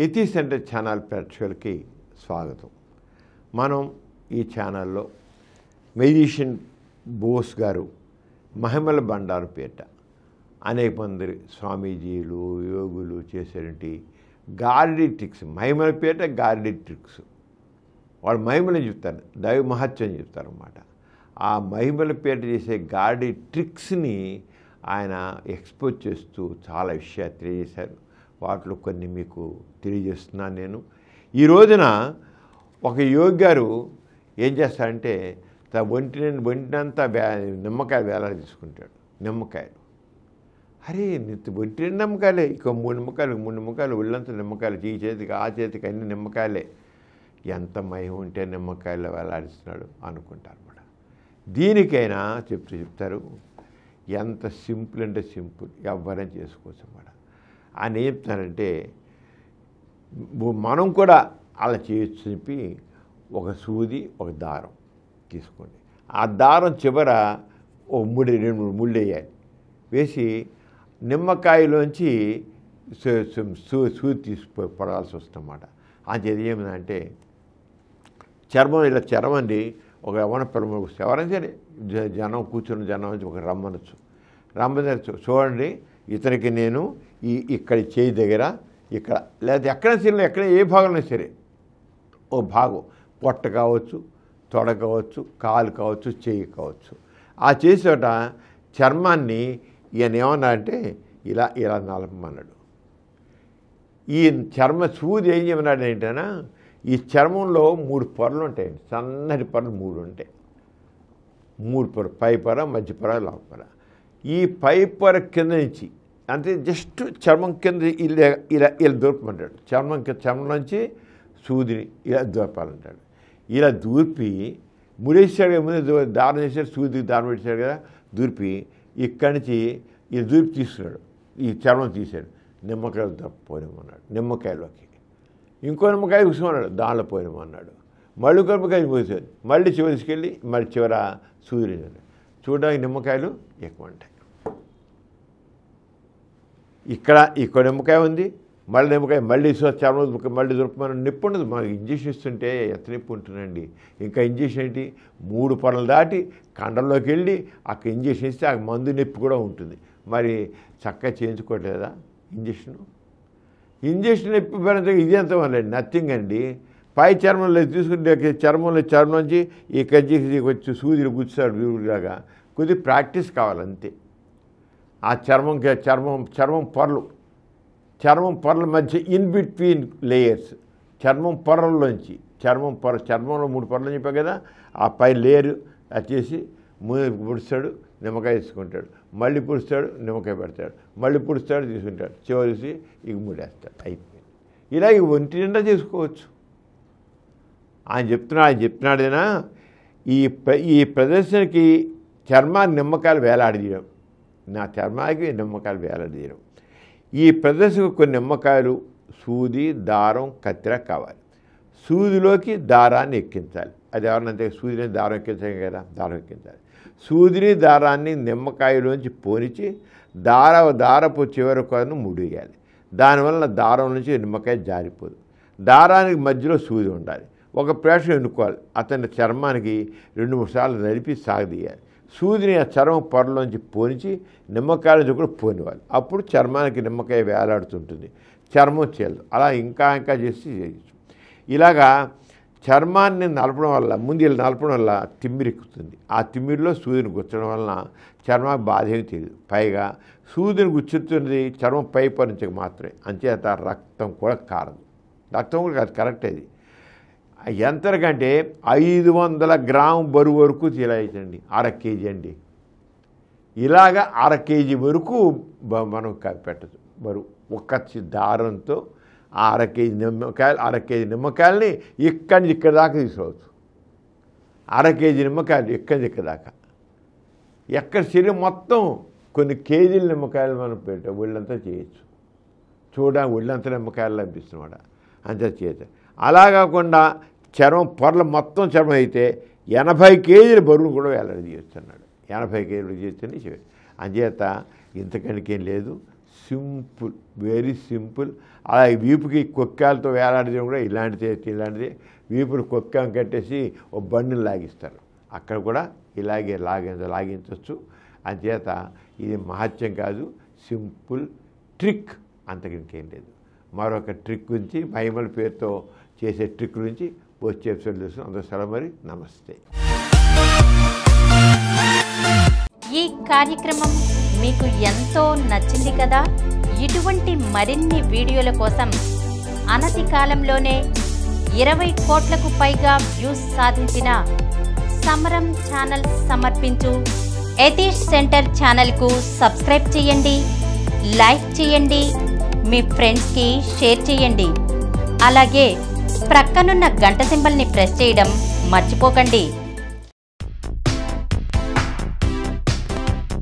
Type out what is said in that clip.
యతి centre channel ప్రేక్షకులకి స్వాగతం. మనం ఈ ఛానల్లో మెజిషియన్ బోస్ గారు మహిమల బండారుపేట అనేక మంది స్వామీజీలు యోగులు చేసేటువంటి గార్డీ ట్రిక్స్, మహిమలపేట గార్డీ ట్రిక్స్, వాళ్ళు మహిమలు చెప్తారు, దైవ మహత్యం చెప్తారన్నమాట. ఆ మహిమలపేట చేసే గార్డీ ట్రిక్స్ని ఆయన ఎక్స్పోజ్ చేస్తూ చాలా విషయాలు తెలియజేశారు. వాటిలో కొన్ని మీకు తెలియజేస్తున్నాను నేను. ఈ రోజున ఒక యోగి గారు ఏం చేస్తారంటే ఒంటినంతా నిమ్మకాయలు వేలాడి తీసుకుంటాడు. నిమ్మకాయలు, అరే ఒంటి నిమ్మకాయలే, ఇక మూడు నిమ్మకాయలు ఒళ్ళంతా నిమ్మకాయలు, ఈ చేతికి ఆ చేతికి అన్ని నిమ్మకాయలే, ఎంత మహిమ ఉంటే నిమ్మకాయలు వేలాడిస్తున్నాడు అనుకుంటారు అన్నమాట. దీనికైనా చెప్తారు ఎంత సింపుల్ అంటే సింపుల్, ఎవరైనా చేసుకోవచ్చు అన్నమాట. ఆయన ఏం చెప్తారంటే మనం కూడా అలా చేయొచ్చు చెప్పి ఒక సూది ఒక దారం తీసుకోండి. ఆ దారం చివర ఒక 2-3 ముళ్ళు వేయాలి. వేసి నిమ్మకాయలోంచి సూది తీసి పడాల్సి వస్తుందన్నమాట. అది ఏమిటంటే చర్మం ఇలా చర్మండి ఒక ఎవరైనా సరే జనం కూర్చున్న జనం ఒక రమ్మనొచ్చు. చూడండి, ఇతనికి నేను ఇక్కడ చేయి దగ్గర ఇక్కడ లేదా ఎక్కడ సరే ఎక్కడ ఏ భాగంలో సరే ఓ భాగం, పొట్ట కావచ్చు, తొడ కావచ్చు, కాలు కావచ్చు, చేయి కావచ్చు, ఆ చేసేట చర్మాన్ని ఈయన ఏమన్నా అంటే ఇలా ఇలా నలపమన్నాడు. ఈ చర్మ సూది ఏం చేయమన్నాడు ఏంటన్నా, ఈ చర్మంలో 3 పొరలు ఉంటాయండి, సన్నటి పొరలు 3 ఉంటాయి. 3 పొర, పై పొర, మధ్య పొర, లోపల పొర. ఈ పై పొర కింద నుంచి అంటే జస్ట్ చర్మం కింద ఇలా ఇలా ఇలా దూర్పమంటాడు. చర్మంలోంచి సూదిని ఇలా దూర్పాలంటాడు. ఇలా దూర్పి ముడేసాడు, ముందు దారం చేశాడు, సూదికి దారం పెట్టాడు కదా, దూర్పి ఇక్కడి నుంచి ఇలా దూర్పి తీసుకున్నాడు. ఈ చర్మం తీశాడు, నిమ్మకాయలు పోయినామన్నాడు. నిమ్మకాయలోకి ఇంకో నిమ్మకాయ కూర్చున్నాడు, దానిలో పోయినామన్నాడు. మళ్ళీ నిమ్మకాయ పోసాడు, మళ్ళీ చివరి తీసుకెళ్ళి మళ్ళీ చివర సూది చూడడానికి నిమ్మకాయలు ఎక్కువ ఉంటాయి. ఇక్కడ నిమ్మకాయ ఉంది, మళ్ళీ నిమ్మకాయ మళ్ళీ చర్మం మళ్ళీ దొరకమని నొప్పి ఉండదు. మనకి ఇంజక్షన్ ఇస్తుంటే ఎంత నొప్పి ఉంటుందండి. ఇంకా ఇంజక్షన్ ఏంటి, 3 పొరలు దాటి కండల్లోకి వెళ్ళి అక్కడ ఇంజక్షన్ ఇస్తే ఆ మందు నొప్పి కూడా ఉంటుంది. మరి చక్కగా చేయించుకోవట్లేదా ఇంజక్షన్ నొప్పి పరంగా ఇది ఎంత వల్ల నథింగ్ అండి. పై చర్మంలో తీసుకుంటే చర్మంలోంచి ఈ కంచి వచ్చి సూదిలో గుచ్చాడు వీరులాగా. కొద్దిగా ప్రాక్టీస్ కావాలంతే. ఆ చర్మం పొరల మధ్య ఇన్ బిట్వీన్ లేయర్స్, చర్మం పొరల్లోంచి చర్మంలో 3 పొరలు చెప్పాం కదా, ఆ పై లేయర్ అది చేసి పుడుస్తాడు, నిమ్మకాయ తీసుకుంటాడు, మళ్ళీ పుడుస్తాడు, నిమ్మకాయ పెడతాడు, మళ్ళీ పుడుస్తాడు, తీసుకుంటాడు, చివరిసి ఇక ముడేస్తాడు, అయిపోయింది. ఇలా ఒంటి నిండా చేసుకోవచ్చు. ఆయన చెప్తున్నాడైనా ఈ ప్రదర్శనకి చర్మాన్ని నిమ్మకాయలు వేలాడదీయడం, నా చర్మానికి నిమ్మకాయలు వేలాడదీయడం. ఈ ప్రదర్శనకు కొన్ని నిమ్మకాయలు, సూది, దారం, కత్తెర కావాలి. సూదిలోకి దారాన్ని ఎక్కించాలి. అది ఎవరినంటే సూదిని దారం ఎక్కించాలి కదా, దారం ఎక్కించాలి. సూదిని దారాన్ని నిమ్మకాయలోంచి పోనిచి దారపు చివరి కొలను ముడియాలి. దానివల్ల దారం నుంచి నిమ్మకాయ జారిపోదు. దారానికి మధ్యలో సూది ఉండాలి. ఒక ప్రేక్షకుడు ఎన్నుకోవాలి. అతని చర్మానికి 2-3 సార్లు నలిపి సాగదీయాలి. సూదిని ఆ చర్మం పొరలోంచి పోనిచి నిమ్మకాయ నుంచి కూడా పోనివ్వాలి. అప్పుడు చర్మానికి నిమ్మకాయ వేలాడుతుంటుంది, చర్మం చేయాలి. అలా ఇంకా చేసి చేయొచ్చు. ఇలాగా చర్మాన్ని నలపడం వల్ల, ముందు ఇలా నలపడం వల్ల తిమ్మిరెక్కుతుంది. ఆ తిమ్మిరిలో సూదిని గుచ్చడం వలన చర్మానికి బాధ ఏమి తెలియదు. పైగా సూదిని గుచ్చుతున్నది చర్మం పై పొర నుంచి మాత్రమే, అంచేత రక్తం కూడా కారదు. రక్తం కూడా కాదు, కరెక్ట్. అది ఎంతకంటే 500 గ్రాము బరువు వరకు తీలాయితండి, 1/2 కేజీ అండి. ఇలాగా 1/2 కేజీ వరకు మనం పెట్టచ్చు బరువు. ఒక్క దారంతో 1/2 కేజీ నిమ్మకాయలు, 1/2 కేజీ నిమ్మకాయలని ఇక్కడి నుంచి ఇక్కడ దాకా తీసుకోవచ్చు. 1/2 కేజీ నిమ్మకాయలు ఇక్కడి నుంచి ఇక్కడ దాకా, ఎక్కడ శరీరం మొత్తం కొన్ని కేజీల నిమ్మకాయలు మనం ఒళ్ళంతా చేయొచ్చు. చూడడానికి ఒళ్ళంతా నిమ్మకాయలు అనిపిస్తున్నమాట, అంతా చేయొచ్చు. అలా కాకుండా చర్మం పొరలు మొత్తం చర్మం అయితే 80 కేజీల బరువును కూడా వేలాడి చేయొచ్చు అన్నాడు. 80 కేజీలు చేస్తేనే చేయాలి. అంచేత ఇంతకనికేం లేదు, సింపుల్, వెరీ సింపుల్. అలాగే వీపుకి కొక్కాలతో వేలాడడం కూడా ఇలాంటిది వీపును కొక్కాం కట్టేసి ఒక బండిని లాగిస్తారు, అక్కడ కూడా ఇలాగే లాగించవచ్చు. అంచేత ఇది మహత్యం కాదు, సింపుల్ ట్రిక్, అంతకు ఇంకేం లేదు. మరొక ట్రిక్ గురించి మహిమల పేరుతో చేసే ట్రిక్ గురించి వచ్చే ఎపిసోడ్ తెలుసు. అందరూ సెలవు, మరి నమస్తే. ఈ కార్యక్రమం మీకు ఎంతో నచ్చింది కదా. ఇటువంటి మరిన్ని వీడియోల కోసం అనతి కాలంలోనే 20 కోట్లకు పైగా వ్యూస్ సాధించిన సమరం ఛానల్ సమర్పించు యతీష్ సెంటర్ ఛానల్కు సబ్స్క్రైబ్ చేయండి, లైక్ చేయండి, మీ ఫ్రెండ్స్కి షేర్ చేయండి. అలాగే ప్రక్కనున్న గంట సింబల్ని ప్రెస్ చేయడం మర్చిపోకండి.